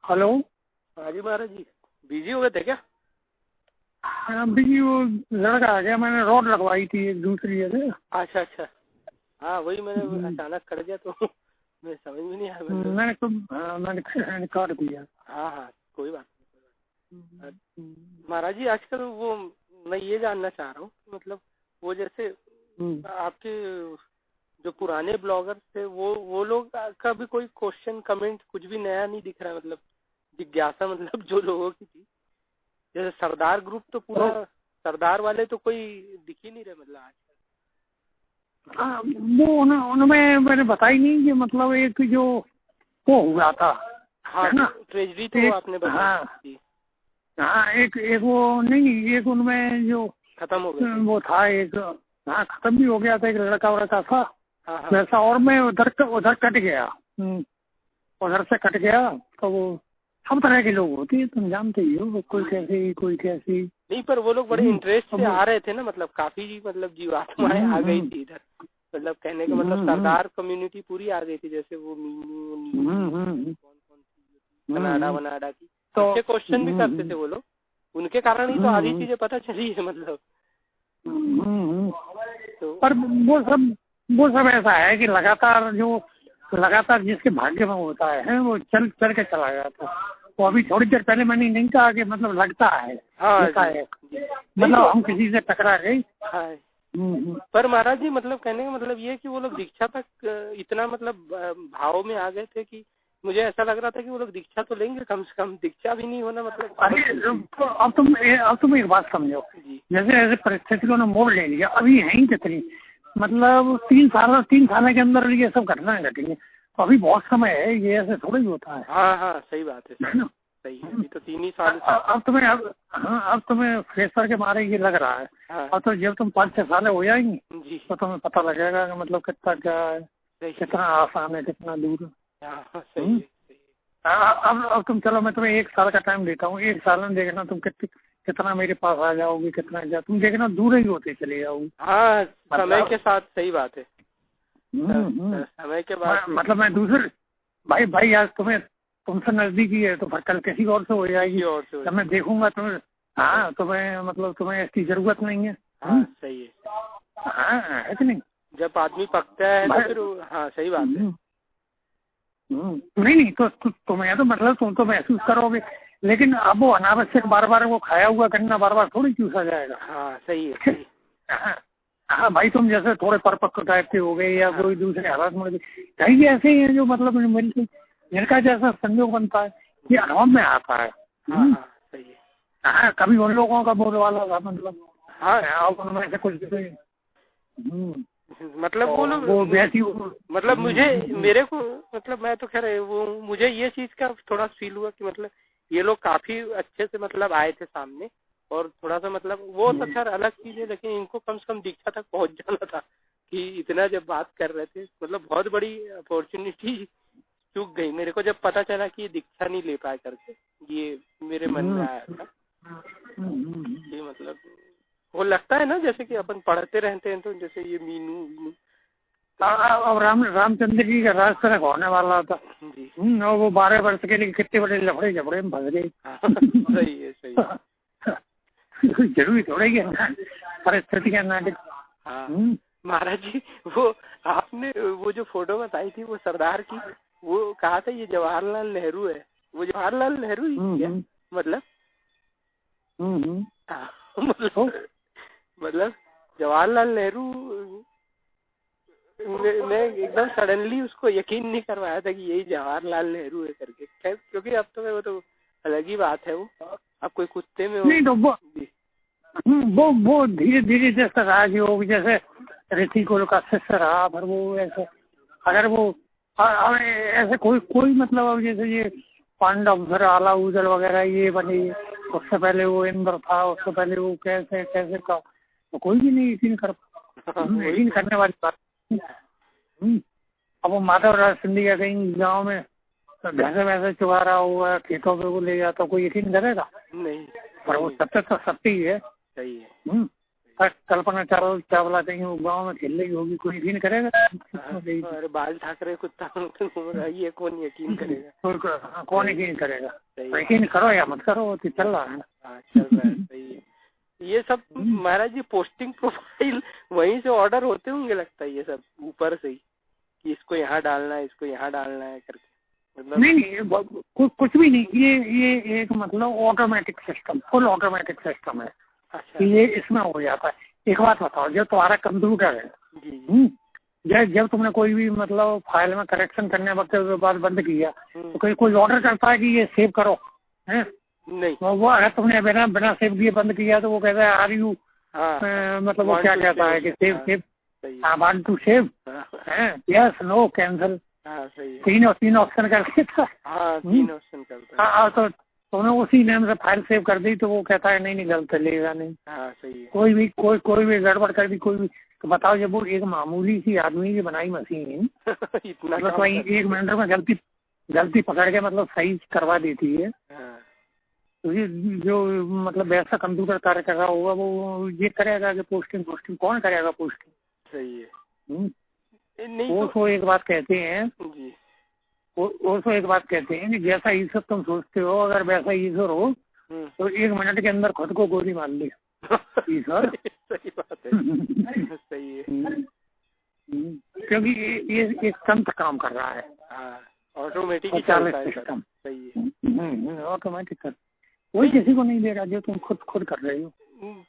Hello. हाँ जी महाराज जी, busy हो गए थे क्या? बिजी वो लड़का आ गया, मैंने रोड लगवाई थी एक दूसरी जगह। अच्छा अच्छा। हाँ वही मैंने अचानक कर दिया तो मैं समझ में नहीं आया। मैंने काट दिया। हाँ हाँ, कोई बात नहीं। महाराज जी आजकल वो मैं ये जानना चाह रहा हूँ मतलब वो जैसे आपके जो पुराने ब्लॉगर थे वो लोग का भी कोई क्वेश्चन कमेंट कुछ भी नया नहीं दिख रहा है, मतलब जिज्ञासा मतलब जो लोगों की थी। जैसे सरदार ग्रुप तो पूरा सरदार वाले तो कोई दिख ही नहीं रहे मतलब आज। वो उनमें मैंने बताई नहीं कि मतलब एक जो वो हुआ था। हाँ है ना, ट्रेजरी तो आपने बताया। हाँ हाँ, एक वो नहीं, एक उनमें जो खत्म हो गया वो था एक, हाँ खत्म भी हो गया था, एक लड़का था हाँ हाँ। वैसा, और मैं उधर कट गया, उधर से कट गया। तो वो सब तरह के लोग होते हैं, तुम जानते ही हो, कोई कैसी कोई कैसी। नहीं पर वो लोग बड़े इंटरेस्ट से आ रहे थे ना, मतलब काफी मतलब जीवात्माएं आ गई थी इधर, मतलब कहने का मतलब सरदार कम्युनिटी पूरी आ गई थी। जैसे वो मीनू कौन कौन सी कनाडा की तो अच्छे क्वेश्चन भी करते थे वो लोग, उनके कारण ही तो आधी चीजें पता चली है मतलब। तो पर वो सब ऐसा है कि लगातार जिसके भाग्य में होता है वो चल के चला जाता। वो अभी थोड़ी देर पहले मैंने नहीं कहा कि मतलब लगता है, हाँ मतलब हम किसी से टकरा गए। हाँ पर महाराज जी मतलब कहने का मतलब ये कि वो लोग दीक्षा तक इतना मतलब भाव में आ गए थे कि मुझे ऐसा लग रहा था कि वो लोग दीक्षा तो लेंगे, कम से कम दीक्षा भी नहीं होना मतलब। अरे अब तुम एक बात समझो, जैसे ऐसे परिस्थितियों ने मोड़ ले लिया, अभी है ही कितनी, मतलब 3 साल के अंदर ये सब घटनाएं घटेंगी, तो अभी बहुत समय है, ये ऐसे थोड़ा ही होता है। हाँ हाँ सही बात है ना, सही है। अभी तो 3 ही साल। अब तुम्हें फ्रेशर के मारे ये लग रहा है। हाँ। और तो जब तुम 5-6 साल हो जाएंगी जी तो तुम्हें पता लगेगा कि मतलब कितना क्या है, कितना आसान है, कितना दूर है। हाँ सही है। अब तुम चलो, मैं तुम्हें 1 साल का टाइम देता हूँ, 1 साल में देखना तुम कितना मेरे पास आ जाओगी, कितना क्या तुम देखना दूर ही होते चले जाओगी। हाँ समय के साथ, सही बात है। समय के बाद मतलब मैं दूसरे भाई आज तुमसे नजदीकी है तो फिर कल किसी और से हो जाएगी, और से जब मैं देखूंगा तुम्हें। हाँ तुम्हें मतलब तुम्हें इसकी जरूरत नहीं है। हाँ सही है। हाँ है कि नहीं, जब आदमी पकता है तो फिर हाँ सही बात है। नहीं तो तुम्हें तो मतलब तुम तो महसूस करोगे, लेकिन अब वो अनावश्यक बार वो खाया हुआ गन्ना बार थोड़ी चूसा जाएगा। हाँ सही है, सही है। हाँ भाई, तुम जैसे थोड़े परिपक्व टाइप के हो गए या कोई दूसरे हालात में कहीं भी ऐसे ही है जो मतलब मिलते जिनका जैसा संयोग बनता है ये अनुभव में आता है। हाँ सही है। हाँ कभी उन लोगों का बोल वाला था मतलब, हाँ उनमें से कुछ मतलब वो लोग वो वैसी मतलब मेरे को मतलब मैं तो खैर वो मुझे ये चीज का थोड़ा फील हुआ कि मतलब ये लोग काफी अच्छे से मतलब आए थे सामने, और थोड़ा सा मतलब वो तो खैर अलग चीज है, लेकिन इनको कम से कम दीक्षा तक पहुंच जाना था कि इतना जब बात कर रहे थे, मतलब बहुत बड़ी अपॉर्चुनिटी चूक गई। मेरे को जब पता चला कि ये दीक्षा नहीं ले पाए करके, ये मेरे मन में आया था कि मतलब वो लगता है ना जैसे कि अपन पढ़ते रहते हैं तो जैसे ये मीनू अब रामचंद्र जी का राज तक होने वाला था जी। और वो 12 वर्ष के लिए कितने बड़े लफड़े झपड़े में फंस गए। सही है, सही है। जरूरी थोड़ा ही है परिस्थितियां नाटक। हाँ महाराज जी वो आपने वो जो फोटो बताई थी वो सरदार की, वो कहा था ये जवाहरलाल नेहरू है, वो जवाहरलाल नेहरू ही क्या मतलब? मतलब जवाहरलाल नेहरू मैं एकदम सडनली उसको यकीन नहीं करवाया था कि यही जवाहरलाल नेहरू है करके, क्योंकि अब तो वो तो अलग ही बात है। वो अब कोई कुत्ते में नहीं तो वो धीरे धीरे जैसे राजयोग जैसे ऋषिकुल का शिष्य रहा, फिर वो ऐसे अगर वो ऐसे कोई मतलब अब जैसे ये पांडव फिर आला उजल वगैरह ये बने, उससे पहले वो इंद्र था, उससे पहले वो कैसे का तो कोई भी नहीं यकीन करने वाली बात। अब वो माधव राज सिंधिया कहीं गांव में भैंसे वैसे चुरा रहा हुआ खेतों पे वो ले जाता, कोई यकीन करेगा? नहीं, पर वो सत्य तो सत्य ही है। सही है। कल्पना चावला कहीं गाँव में खेल रही होगी, कोई यकीन करेगा? अरे बाल ठाकरे कुत्ता घूम रहा है, ये कौन यकीन करेगा? कौन यकीन करेगा? यकीन करो या मत करो, तो चल रहा है ना। चल रहा है, सही है। ये सब महाराज जी पोस्टिंग प्रोफाइल वहीं से ऑर्डर होते होंगे लगता है, ये सब ऊपर से ही कि इसको यहाँ डालना है, इसको यहाँ डालना है करके, मतलब नहीं कुछ भी नहीं, ये एक मतलब automatic system, full automatic system है। अच्छा। ये इसमें हो जाता है। एक बात बताओ, जब तुम्हारा कंप्यूटर है, जब तुमने कोई भी मतलब फाइल में करेक्शन करने वक्त के बाद बंद किया, तो कोई ऑर्डर करता है कि ये सेव करो? है नहीं। वो अगर तुमने बिना सेव किए बंद किया तो वो कहता है आर यू, मतलब वो क्या कहता है कि save want to save, yes no cancel, तीन ऑप्शन कर देता है। तीन ऑप्शन करता है। तो तुमने उसी नेम से फाइल सेव कर दी तो वो कहता है नहीं गलत लेगा नहीं। सही है। कोई भी गड़बड़ कर दी, कोई भी, तो बताओ जब वो एक मामूली सी आदमी की बनाई मशीन इतना मतलब तो 1 मिनट में गलती पकड़ के मतलब सही करवा देती है, तो ये जो मतलब वैसा कंप्यूटर कार्य कर रहा होगा वो ये करेगा कि पोस्टिंग कौन करेगा पोस्टिंग? सही है। नहीं वो तो एक बात कहते हैं जी, वो तो एक बात कहते हैं कि जैसा ईश्वर तुम सोचते हो, अगर वैसा ईश्वर हो तो 1 मिनट के अंदर खुद को गोली मार ले ईश्वर। सही बात है। सही है। क्योंकि ये एक तंत्र काम कर रहा है, ऑटोमेटिक सिस्टम। सही है, ऑटोमेटिक कोई किसी को नहीं दे रहा, जो तुम खुद कर रहे हो।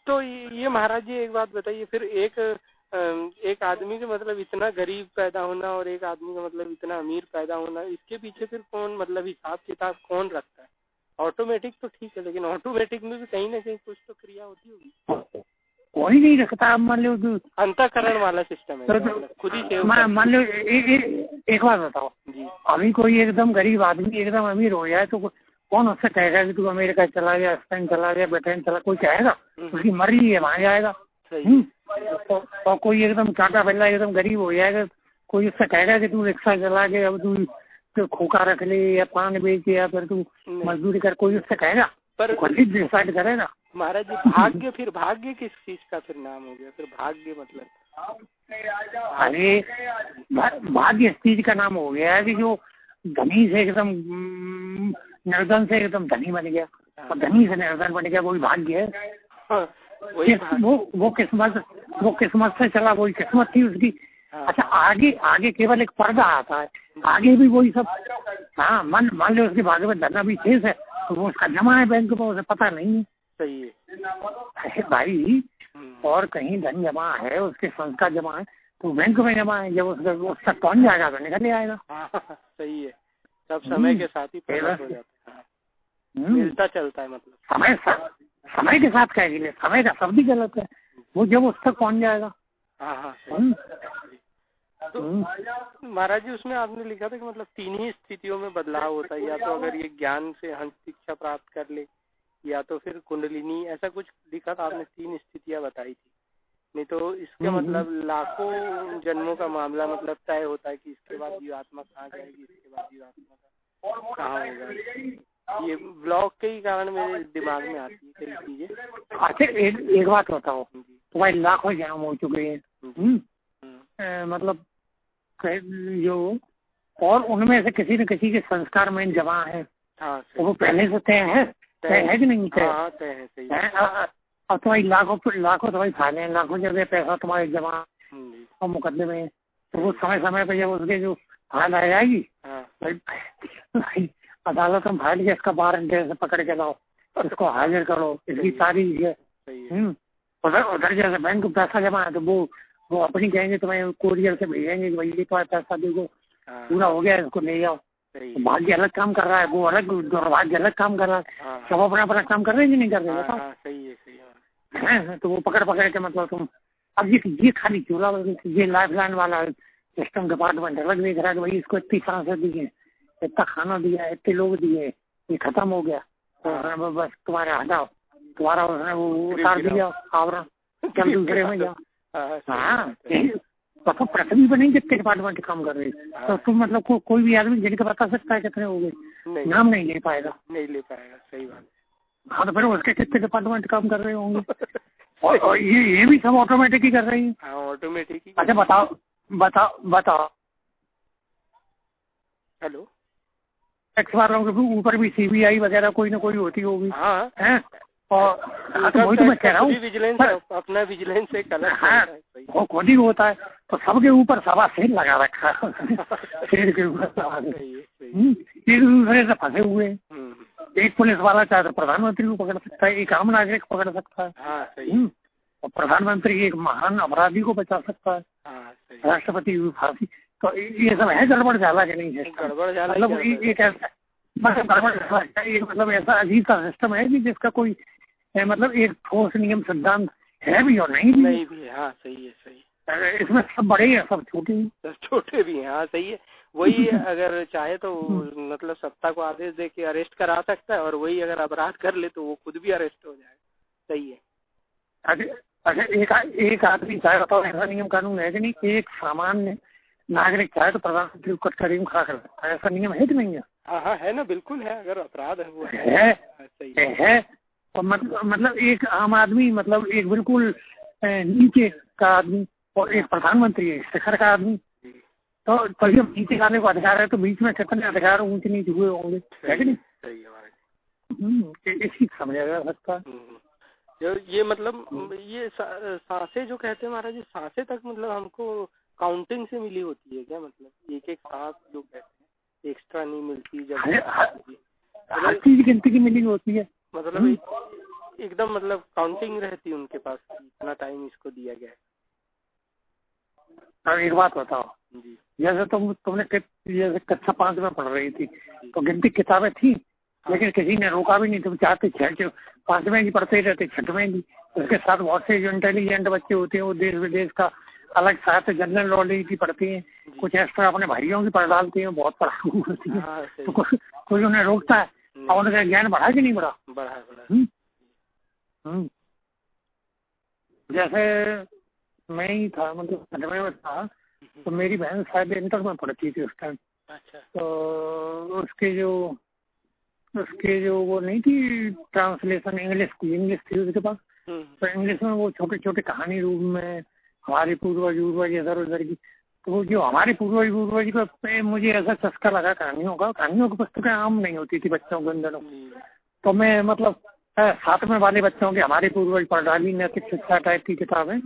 तो ये महाराज जी एक बात बताइए, फिर एक आदमी का मतलब इतना गरीब पैदा होना और एक आदमी का मतलब इतना अमीर पैदा होना, इसके पीछे फिर कौन मतलब हिसाब किताब कौन रखता है? ऑटोमेटिक तो ठीक है, लेकिन ऑटोमेटिक में भी कहीं ना कहीं कुछ तो क्रिया होती होगी। कोई नहीं रखता। मान लो अंतःकरण वाला सिस्टम है, खुद ही सेव। मान लो एक बात बताओ जी, अभी कोई एकदम गरीब आदमी एकदम अमीर हो जाए तो कौन उससे कहेगा कि तू अमेरिका चला गया, स्पेन चला गया, ब्रिटेन चला? कोई कहेगा? उसकी मर्जी है, वहां जाएगा। और कोई एकदम काटा पल्ला एकदम गरीब हो जाएगा, कोई उससे कहेगा कि तू रिक्शा चला के अब तू खोखा रख ले या पान बेच या फिर तू मजदूरी कर? कोई उससे कहेगा? पर खुद ही डिसाइड करेगा। महाराज जी भाग्य किस चीज का फिर नाम हो गया? फिर भाग्य मतलब, अरे भाग्य इस चीज का नाम हो गया है कि जो धनी से एकदम निर्धन से एकदम धनी बन गया और धनी से निर्धन बन गया, वही भाग्य है। वो किस्मत से चला, वही किस्मत थी उसकी। अच्छा, आगे केवल एक पर्दा आता है, आगे भी वही सब। हाँ, मान लो उसके भाग्य में धन भी शेष है तो वो उसका जमा है बैंक में, उसे पता नहीं है। सही है भाई, और कहीं धन जमा है, उसके संस्कार जमा है तो बैंक में जमा है, जब उसका कौन जाएगा तो निकल आएगा। सही है, सब समय के साथ ही पता हो जाता है, मिलता चलता है। मतलब समय के साथ कहेगी, समय का शब्द ही गलत है, वो जब उस तक पहुँच जाएगा। तो महाराज जी उसमें आपने लिखा था कि मतलब 3 ही स्थितियों में बदलाव होता है, या तो अगर ये ज्ञान से हंस शिक्षा प्राप्त कर ले, या तो फिर कुंडलिनी, ऐसा कुछ लिखा था आपने, 3 स्थितियां बताई थी। नहीं तो इसके मतलब लाखों जन्मों का मामला मतलब तय होता है कि इसके बाद जीवात्मा कहाँ जाएगी, इसके बाद जीवात्मा का कहाँ होगा। ये ब्लॉक के ही कारण मेरे दिमाग में आती है कई चीजें। अच्छा, एक बात बताओ, तुम्हारे लाखों जन्म हो चुके हैं, मतलब जो, और उनमें से किसी न किसी के संस्कार में जमा है, तो वो पहले से तय है कि नहीं? तय है। अब तुम्हारी लाखों तुम्हारी फाइलें, लाखों जगह पैसा तुम्हारे जमा और मुकदमे में, तो वो समय पे जब उसके जो फाइल आ जाएगी, भाई अदालत में फाइल के इसका वारंट से पकड़ के लाओ, इसको हाजिर करो, इसकी तारीख है। उधर जैसे बैंक में पैसा जमा है तो वो अपनी कहेंगे, तुम्हें कोरियर से भेजेंगे कि भाई ये तुम्हारे पैसा देखो पूरा हो गया, इसको ले जाओ। तो भाग्य अलग काम कर रहा है, वो अलग, दुर्भाग्य अलग काम कर रहा है, सब अपना काम कर रहे हैं कि नहीं कर रहे? बताओ। सही है। तो वो पकड़ के मतलब तुम, अब ये खाली चूल्हा, ये लाइफ लाइन वाला सिस्टम डिपार्टमेंट अलग देख रहा है कि भाई इसको इतनी सांसें दी है, इतना खाना दिया, इतने लोग दिए, ये खत्म हो गया तो बस तुम्हारे हटाओ, तुम्हारा उसने वो उतार दिया आवरण, चल दूसरे में जाओ। हाँ, तो पृथ्वी पर नहीं कितने डिपार्टमेंट काम कर रहे, तो तुम मतलब कोई भी आदमी जिनके बता सकता है कितने हो गए, नाम नहीं ले पाएगा। सही बात। हाँ, तो फिर उसके कितने डिपार्टमेंट काम कर रहे होंगे? और ये भी सब ऑटोमेटिक ही कर रही है। हाँ ऑटोमेटिक ही। अच्छा बताओ हेलो, टैक्स वालों के ऊपर भी सीबीआई वगैरह कोई ना कोई होती होगी। हाँ हैं और तो वही तो मैं कह रहा हूँ, विजिलेंस अपना विजिलेंस एक अलग हाँ वो खुद ही होता है, तो सबके ऊपर सवा सेल लगा रखा है शेर के ऊपर एक दूसरे से फंसे हुए हैं। एक पुलिस वाला चाहे तो प्रधानमंत्री को पकड़ सकता है, एक आम नागरिक को पकड़ सकता है, और प्रधानमंत्री एक महान अपराधी को बचा सकता है, राष्ट्रपति की फांसी। तो ये सब है गड़बड़ झाला के नहीं है, गड़बड़ झाला मतलब ये कैसा मतलब गड़बड़ झाला ये मतलब ऐसा अजीब सा सिस्टम है कि जिसका कोई मतलब एक ठोस नियम सिद्धांत है भी और नहीं भी है। हाँ सही है, सही। इसमें सब बड़े हैं सब छोटे हैं, सब छोटे भी हैं। हाँ सही है, वही अगर चाहे तो मतलब सत्ता को आदेश दे के अरेस्ट करा सकता है, और वही अगर अपराध कर ले तो वो खुद भी अरेस्ट हो जाएगा। सही है। अच्छा एक आदमी चाहे बताओ ऐसा नियम कानून है कि नहीं, एक सामान्य नागरिक चाहे तो प्रधानमंत्री को कटघरे में खड़ा कर सकता है, ऐसा नियम है कि नहीं है? हाँ है ना, बिल्कुल है, अगर अपराध है वो है। और मतलब एक आम आदमी मतलब एक बिल्कुल नीचे का आदमी और एक प्रधानमंत्री है शिखर का आदमी, तो ये नीचे आने को अधिकार है, तो बीच में कितने अधिकार ऊंचे नीचे हुए होंगे, है कि नहीं? सही है, इसी समझा जा सकता है। ये मतलब ये सांसें जो कहते हैं महाराज जी, सांसें तक मतलब हमको काउंटिंग से मिली होती है क्या? मतलब एक सांस जो कहते हैं एक्स्ट्रा नहीं मिलती जब हर चीज गिनती की मिली होती है, मतलब एकदम मतलब काउंटिंग रहती है उनके पास, इतना टाइम इसको दिया गया है। अब एक बात बताओ जी, जैसे तुमने जैसे कक्षा 5 में पढ़ रही थी तो गिनती किताबें थी, लेकिन किसी ने रोका भी नहीं, तुम चाहते 5वें की पढ़ते रहते 6वें की। उसके साथ बहुत से जो इंटेलिजेंट बच्चे होते हैं वो देश विदेश का अलग साथ जनरल नॉलेज की पढ़ती हैं, कुछ एक्स्ट्रा अपने भाइयों की पढ़ डालती हैं, बहुत पढ़ाकू होती है, तो कोई उन्हें रोकता है और उनका ज्ञान बढ़ा कि नहीं बढ़ा? जैसे मैं ही था मतलब 6वें में था, तो मेरी बहन शायद इंटर में पढ़ती थी उस टाइम। अच्छा। तो उसके जो वो नहीं थी ट्रांसलेशन इंग्लिश थी उसके पास, तो इंग्लिश में वो छोटे छोटे कहानी रूप में हमारे पूर्वज इधर उधर की, तो जो हमारे पूर्वज को मुझे ऐसा चस्का लगा कहानियों की पुस्तकें आम नहीं होती थी बच्चों के अंदर, तो मैं मतलब 7वें वाले बच्चों के हमारे पूर्वज पढ़ डाली, नैतिक शिक्षा टाइप की किताबें,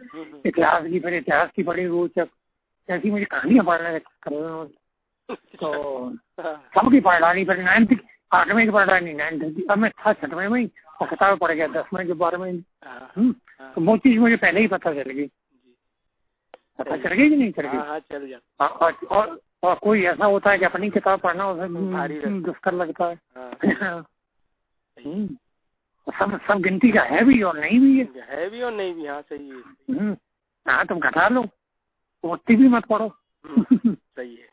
इतिहास की, फिर इतिहास की बड़ी रोचक ऐसी मुझे कहानियां पढ़ने तो सबकी पढ़ डाली, फिर 8वें की पढ़ डाली, 9th की। अब मैं था 6वें में ही और किताबें पढ़ गया 10वें के 12वें। तो वो चीज मुझे पहले ही पता चल गई। पता चल गई कि नहीं चल गई? चल जाता। और कोई ऐसा होता है कि अपनी किताब पढ़ना उसे दुष्कर लगता है। सब गिनती का है भी और नहीं भी है भी और नहीं भी। हाँ सही है। हाँ तुम घटा लो, उतनी भी मत पढ़ो। सही है।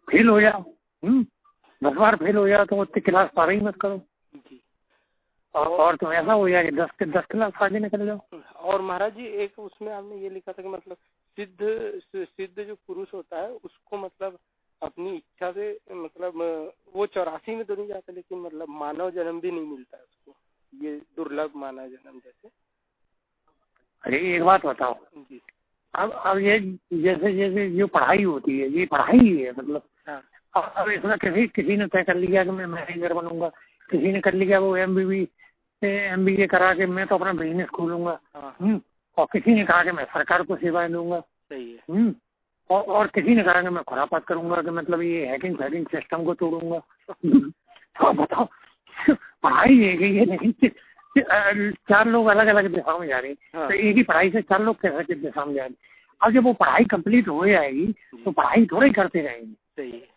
फेल हो जाओ, 10 बार फेल हो जाओ तो उतनी क्लास पार ही मत करो जी। और तुम ऐसा हो जाए कि 10 क्लास आगे निकल जाओ। और महाराज जी एक उसमें आपने ये लिखा था कि मतलब सिद्ध जो पुरुष होता है उसको मतलब अपनी इच्छा से मतलब वो 84 में तो नहीं जाता, लेकिन मतलब मानव जन्म भी नहीं मिलता है उसको, ये दुर्लभ मानव जन्म जैसे। अरे एक बात बताओ जी। अब ये जैसे जो पढ़ाई होती है ये पढ़ाई ही है मतलब। अब इसमें किसी ने तय कर लिया कि मैं मैनेजर बनूंगा, किसी ने कर लिया वो MBA करा के मैं तो अपना बिजनेस खोलूंगा, और किसी ने कहा कि मैं सरकार को सेवाएं दूंगा। सही है। और किसी ने कहा कि मैं खुरापात करूंगा कि मतलब ये हैकिंग सिस्टम को तोड़ूंगा। तो बताओ पढ़ाई है कि ये नहीं 4 लोग अलग अलग दिशा में जा रहे हैं, तो एक ही पढ़ाई से 4 लोग कैसे दिशा में जा रहे हैं। अब जब वो पढ़ाई कंप्लीट हो जाएगी तो पढ़ाई थोड़ा ही करते रहेंगे। सही है।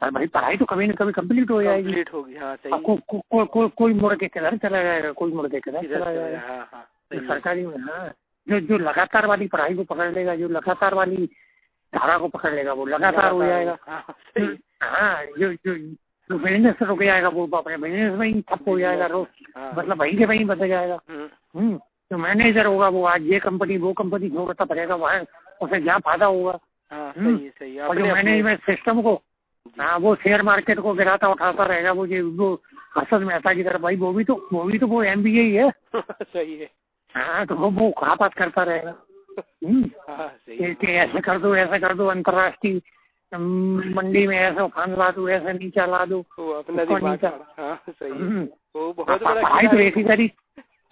अरे भाई पढ़ाई तो कभी न कभी कंप्लीट हो जाएगी, कंप्लीट होगी। हाँ सही। कोई मुड़ के किधर चला जाएगा, कोई मुड़ के किधर चला जाएगा। सरकारी में जो लगातार वाली पढ़ाई को पकड़ लेगा, जो लगातार वाली धारा को पकड़ लेगा वो लगातार हो जाएगा। जो बिजनेस से रुक जाएगा वो अपने बिजनेस में ही ठप हो जाएगा, रोज मतलब वहीं के वहीं बदल जाएगा। जो मैनेजर होगा वो आज ये कंपनी वो कंपनी छोड़ता पड़ेगा, वहाँ उसे क्या फायदा होगा। सही। और जो मैनेजमेंट सिस्टम को वो शेयर मार्केट को गिराता उठाता रहेगा, वो हर्षद मेहता की तरफ, भाई वो भी तो वो MBA ही है। सही है। हाँ, तो वो खुरापात करता रहेगा। हाँ, सही कि ऐसे कर दो, अंतर्राष्ट्रीय मंडी में ऐसा उफान ला दो, ऐसा नीचा ला दो, वो अपना दिमाग। हाँ, सही है। वो बहुत बड़ा पढ़ाई तो एक ही करी,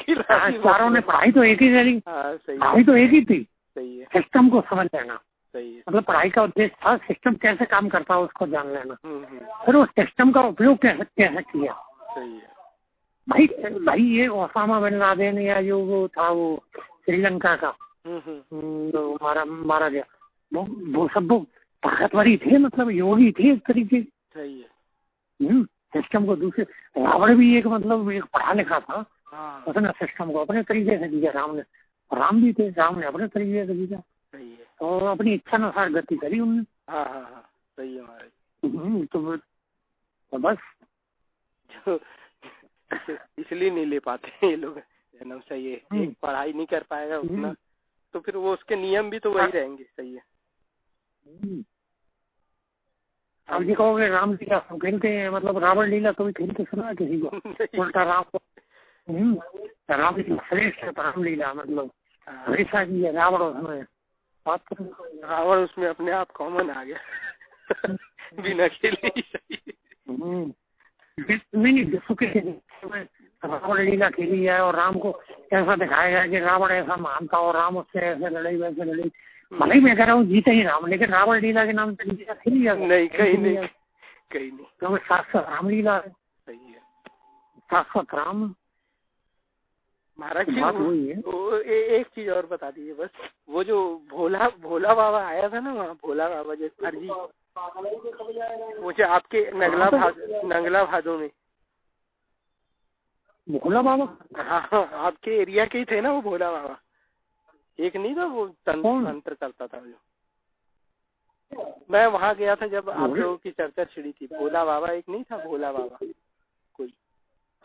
चारों ने पढ़ाई तो एक ही करी। हाँ, सही पढ़ाई तो एक ही थी। सही है। सिस्टम को समझ लेना। सही है। मतलब पढ़ाई का उद्देश्य था सिस्टम कैसे काम करता है उसको जान लेना, फिर उस सिस्टम का उपयोग कैसे किया। सही है भाई ये ओसामा बिन लादेन या जो वो था वो श्रीलंका का मारा गया, वो सब वो ताकतवरी थे, मतलब योगी थे एक तरीके। सही है। सिस्टम को दूसरे, रावण भी एक मतलब एक पढ़ा लिखा था। हाँ, उसने सिस्टम को अपने तरीके से दिया। राम भी थे, राम ने अपने तरीके से दिया। सही है। और अपनी इच्छा अनुसार गति करी उनने। हाँ हाँ हाँ, सही है महाराज। तो बस इसलिए नहीं ले पाते ये लोग जन्म से। ये एक पढ़ाई नहीं कर पाएगा उतना, तो फिर वो उसके नियम भी तो वही रहेंगे। सही है। अब ये कहोगे राम लीला हम खेलते हैं, मतलब रावण लीला तो भी खेल के सुना किसी को? उल्टा राम लीला श्रेष्ठ है, राम लीला मतलब हमेशा की है। रावण उसमें रावण उसमें अपने आप कॉमन आ गया बिना खेले ही। सही नहीं, विश्व के रावण लीला खेली है और राम को ऐसा दिखाया गया कि रावण ऐसा मानता और राम उससे ऐसे लड़ाई वैसे लड़ाई। भले ही मैं कह रहा हूँ जीते ही राम, लेकिन रावण लीला के नाम से लीला खेली है नहीं, कहीं नहीं। क्योंकि शाश्वत राम लीला है। सही है। शाश्वत राम महाराज जी एक चीज और बता दीजिए बस। वो जो भोला बाबा आया था ना वहाँ, भोला बाबा जो फर्जी, वो जो आपके नंगला भादो में भोला बाबा। हाँ, आपके एरिया के ही थे ना वो भोला बाबा। एक नहीं था वो तंत्र करता था जो, मैं वहाँ गया था जब आप लोगों की चर्चा छिड़ी थी। भोला बाबा एक नहीं था, भोला बाबा कोई।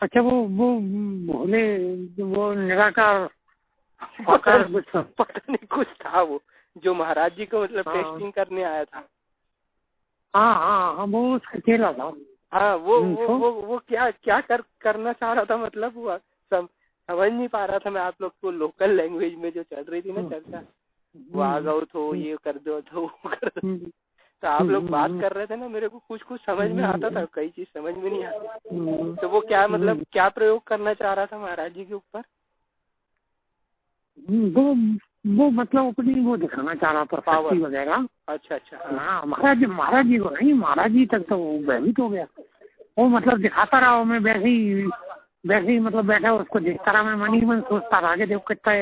अच्छा, वो भोले, वो निराकार पता नहीं कुछ था वो, जो महाराज जी को मतलब टेस्टिंग करने आया था। हाँ, वो उसका चेला था। हाँ, वो क्या करना चाह रहा था, मतलब वो समझ नहीं पा रहा था मैं। आप लोग को लोकल लैंग्वेज में जो चल रही थी ना चर्चा, वो आ गओ तो ये कर दो तो वो कर दो, तो आप लोग बात कर रहे थे ना, मेरे को कुछ समझ में आता था, कई चीज समझ में नहीं आती। तो वो क्या मतलब क्या प्रयोग करना चाह रहा था महाराज जी के ऊपर? वो मतलब अपनी वो दिखाना चाह रहा था, पावर वगैरह। अच्छा। हाँ, महाराज जी को नहीं, महाराज जी तक तो वो भयभीत हो गया। वो मतलब दिखाता रहा, मैं वैसे ही मतलब बैठा उसको देखता रहा। मैं मन ही मन सोचता रहा कि देखो कितना